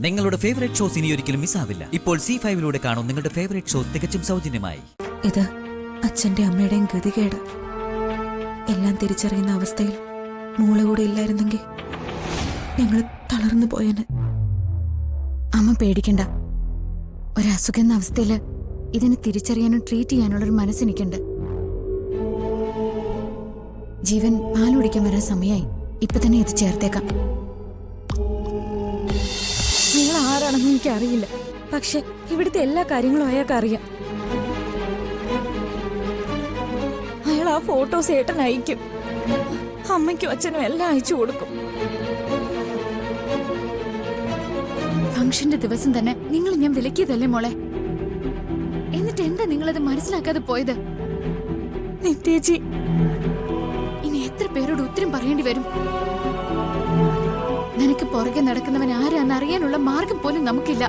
നിങ്ങളുടെ favourite shows ഇനി ഒരിക്കലും മിസ്സാവില്ല. ഇപ്പോൾ C5 കാണും നിങ്ങളുടെ ഫേവറേറ്റ് ഷോസ് തികച്ചും സൗജന്യമായി. ഇത് അച്ഛന്റെ അമ്മയുടെയും ഗതികേട്. എല്ലാം തിരിച്ചറിയുന്ന അവസ്ഥയിൽ മോളെ കൂടെ ഇല്ലായിരുന്നെങ്കിൽ ഞങ്ങൾ തളർന്നു പോയേനെ. അമ്മ പേടിക്കണ്ട. ഒരസുഖം എന്ന അവസ്ഥയില് ഇതിനെ തിരിച്ചറിയാനും ട്രീറ്റ് ചെയ്യാനുള്ളൊരു മനസ്സെനിക്കുണ്ട്. ജീവൻ പാലുടിക്കാൻ വരാൻ സമയമായി. ഇപ്പൊ തന്നെ ഇത് ചേർത്തേക്കാം. നിങ്ങൾ ആരാണെന്ന് എനിക്കറിയില്ല, പക്ഷെ ഇവിടുത്തെ എല്ലാ കാര്യങ്ങളും അയാൾക്ക് അറിയാം. അയാൾ ആ ഫോട്ടോസ് ഏട്ടൻ അയക്കും. അമ്മയ്ക്കും അച്ഛനും എല്ലാം അയച്ചു കൊടുക്കും. ഫംഗ്ഷന്റെ ദിവസം തന്നെ നിങ്ങൾ ഞാൻ വിലക്കിയതല്ലേ മോളെ? എന്നിട്ട് എന്താ നിങ്ങളത് മനസ്സിലാക്കാതെ പോയത്? നിത്യേച്ചി, ഇനി എത്ര പേരോട് ഉത്തരം പറയേണ്ടി വരും? നിനക്ക് പുറകെ നടക്കുന്നവൻ ആരാന്ന് അറിയാനുള്ള മാർഗം പോലും നമുക്കില്ല.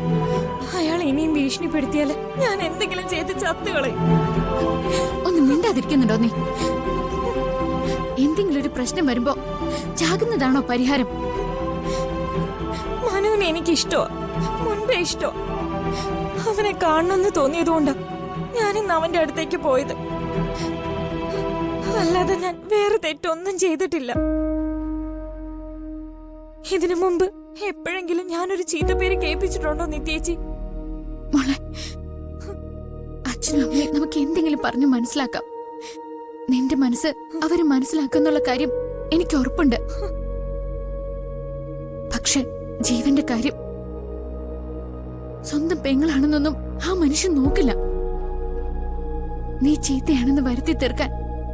അയാൾ ഇനിയും ഭീഷണിപ്പെടുത്തിയാല് ഞാൻ എന്തെങ്കിലും ചെയ്ത് ചത്തുകളെ. ഒന്ന് മിണ്ടാതിരിക്കുന്നുണ്ടോ നീ? എന്തെങ്കിലും ഒരു പ്രശ്നം വരുമ്പോ ചാകുന്നതാണോ പരിഹാരം? മനുവിനെ എനിക്കിഷ്ടോ, മുൻപേ ഇഷ്ടോ. അവനെ കാണണമെന്ന് തോന്നിയതുകൊണ്ടാ ഞാനിന്ന് അവന്റെ അടുത്തേക്ക് പോയത്. അല്ലാതെ ഞാൻ വേറെ തെറ്റൊന്നും ചെയ്തിട്ടില്ല. ഇതിനു മുമ്പ് എപ്പോഴെങ്കിലും ഞാനൊരു ചീത്തപ്പേര് കേൾപ്പിച്ചിട്ടുണ്ടോ നിത്യേച്ചി? മോളെ, അച്ഛനും അമ്മയെ നമുക്ക് എന്തെങ്കിലും പറഞ്ഞു മനസ്സിലാക്കാം. നിന്റെ മനസ്സ് അവര് മനസ്സിലാക്കുന്നുള്ള കാര്യം എനിക്ക് ഉറപ്പുണ്ട്. പക്ഷെ ജീവന്റെ കാര്യം, സ്വന്തം പെങ്ങളാണെന്നൊന്നും ആ മനുഷ്യൻ നോക്കില്ല. നീ ചീത്തയാണെന്ന് വരുത്തി തീർക്കാൻ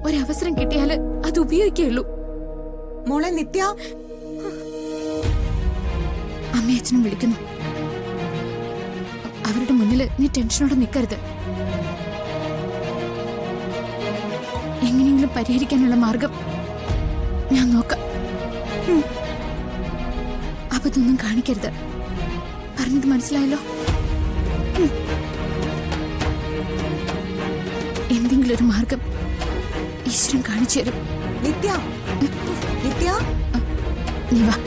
ഒരവസരം കിട്ടിയാല് അത് ഉപയോഗിക്കുകയുള്ളൂ. മോളെ നിത്യ, അമ്മയച്ഛനും വിളിക്കുന്നു. അവരുടെ മുന്നില് നീ ടെൻഷനോടെ നിൽക്കരുത്. എങ്ങനെയെങ്കിലും പരിഹരിക്കാനുള്ള മാർഗം ഞാൻ നോക്കാം. അതൊന്നും കാണിക്കരുത്. പറഞ്ഞത് മനസ്സിലായല്ലോ? എന്തെങ്കിലും ഒരു മാർഗം ഈശ്വരൻ കാണിച്ചു തരും. നിത്യ, നിത്യ, നീ വാ.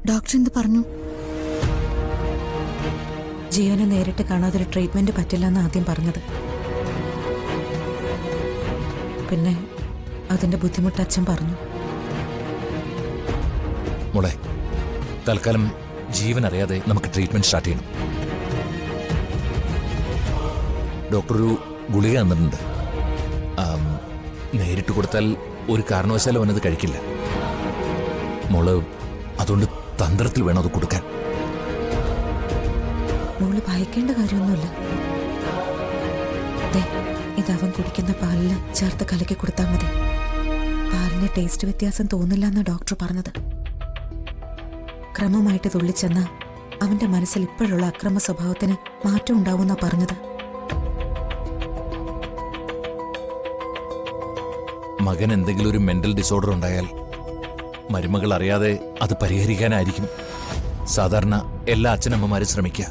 ഡോക്ടർ എന്ത് പറഞ്ഞു? ജീവനെ നേരിട്ട് കാണാതൊരു ട്രീറ്റ്മെന്റ് പറ്റില്ലെന്ന് ആദ്യം പറഞ്ഞത്. പിന്നെ അതിന്റെ ബുദ്ധിമുട്ട് അച്ഛൻ പറഞ്ഞു. മോളെ, തൽക്കാലം ജീവൻ അറിയാതെ നമുക്ക് ട്രീറ്റ്മെന്റ് സ്റ്റാർട്ട് ചെയ്യണം. ഡോക്ടർ ഒരു ഗുളിക തന്നിട്ടുണ്ട്. നേരിട്ട് കൊടുത്താൽ ഒരു കാരണവശാലും അവനത് കഴിക്കില്ല. മോള് അതുകൊണ്ട് തന്ത്രത്തിൽ വേണം അത് കൊടുക്കാൻ. മോള് ഭയക്കേണ്ട കാര്യമൊന്നുമില്ല. ഇത് അവൻ കുടിക്കുന്ന പാലില് ചേർത്ത് കലക്കി കൊടുത്താൽ മതി. പാലിന് ടേസ്റ്റ് വ്യത്യാസം തോന്നില്ല എന്നാ ഡോക്ടർ പറഞ്ഞത്. ക്രമമായിട്ട് തുള്ളിച്ചെന്ന അവന്റെ മനസ്സിൽ ഇപ്പോഴുള്ള അക്രമ സ്വഭാവത്തിന് മാറ്റം ഉണ്ടാവുന്ന പറഞ്ഞത്. മകൻ എന്തെങ്കിലും ഒരു മെന്റൽ ഡിസോർഡർ ഉണ്ടായാൽ മരുമകൾ അറിയാതെ അത് പരിഹരിക്കാനായിരിക്കും സാധാരണ എല്ലാ അച്ഛനമ്മമാരും ശ്രമിക്കുക.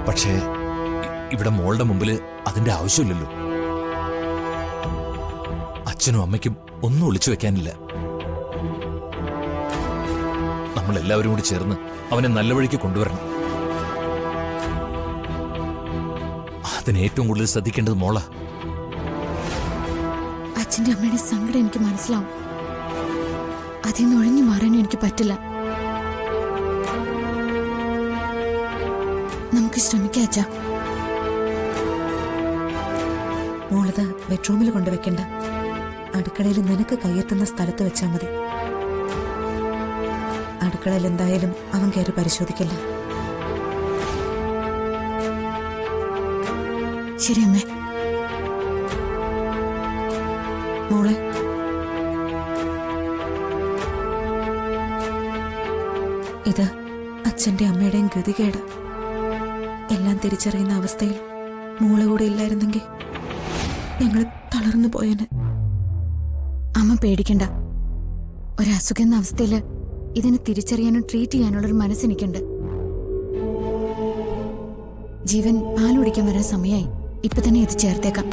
പക്ഷേ ഇവിടെ മോളുടെ മുമ്പിൽ അതിന്റെ ആവശ്യമില്ലല്ലോ. അച്ഛനും അമ്മയ്ക്കും ഒന്നും ഒളിച്ചു വെക്കാനില്ല. നമ്മളെല്ലാവരും കൂടി ചേർന്ന് അവനെ നല്ല വഴിക്ക് കൊണ്ടുവരണം. അതിന് ഏറ്റവും കൂടുതൽ ശ്രദ്ധിക്കേണ്ടത് മോളാ. അച്ഛന്റെ അമ്മയുടെ സങ്കടം എനിക്ക് മനസ്സിലാവും. അതിൽ നിന്ന് ഒഴിഞ്ഞു മാറാനും എനിക്ക് പറ്റില്ല. നമുക്ക് ശ്രമിക്കാം അച്ഛാ. മോളത് ബെഡ്റൂമിൽ കൊണ്ടുവെക്കണ്ട. അടുക്കളയിൽ നിനക്ക് കയ്യെത്തുന്ന സ്ഥലത്ത് വെച്ചാൽ മതി. അടുക്കളയിൽ എന്തായാലും അവൻ കയറി പരിശോധിക്കില്ല. ശരി അമ്മേ. മോളെ, ഇത് അച്ഛന്റെ അമ്മയുടെയും ഗതികേട്. എല്ലാം തിരിച്ചറിയുന്ന അവസ്ഥയിൽ മോളെ കൂടെ ഇല്ലായിരുന്നെങ്കിൽ ഞങ്ങൾ തളർന്നു പോയേനെ. അമ്മ പേടിക്കണ്ട. ഒരസുഖം എന്ന അവസ്ഥയില് ഇതിനെ തിരിച്ചറിയാനും ട്രീറ്റ് ചെയ്യാനുള്ളൊരു മനസ്സെനിക്കുണ്ട്. ജീവൻ പാൽ കുടിക്കാൻ വരാൻ സമയമായി. ഇപ്പൊ തന്നെ ഇത് ചേർത്തേക്കാം.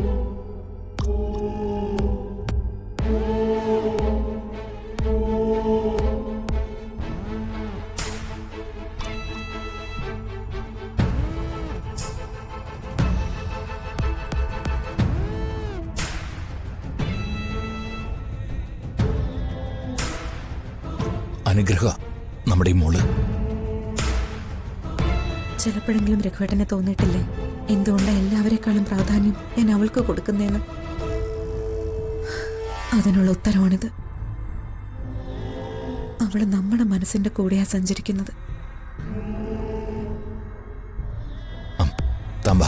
അനുഗ്രഹ നമ്മുടെ ഈ മോള്. ചിലപ്പോഴെങ്കിലും രഘുവേട്ടനെ തോന്നിയിട്ടില്ലേ എന്തുകൊണ്ടാണ് എല്ലാവരെക്കാളും പ്രാധാന്യം ഞാൻ അവൾക്ക് കൊടുക്കുന്നതെന്ന്? അതിനുള്ള ഉത്തരവാണിത്. അവള് നമ്മുടെ മനസ്സിന്റെ കൂടെയാ സഞ്ചരിക്കുന്നത്. താമ്പ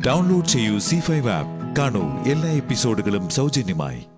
ഡൗൺലോഡ് ചെയ്യൂ C5 ആപ്പ്. കാണൂ എല്ലാ എപ്പിസോഡുകളും സൗജന്യമായി.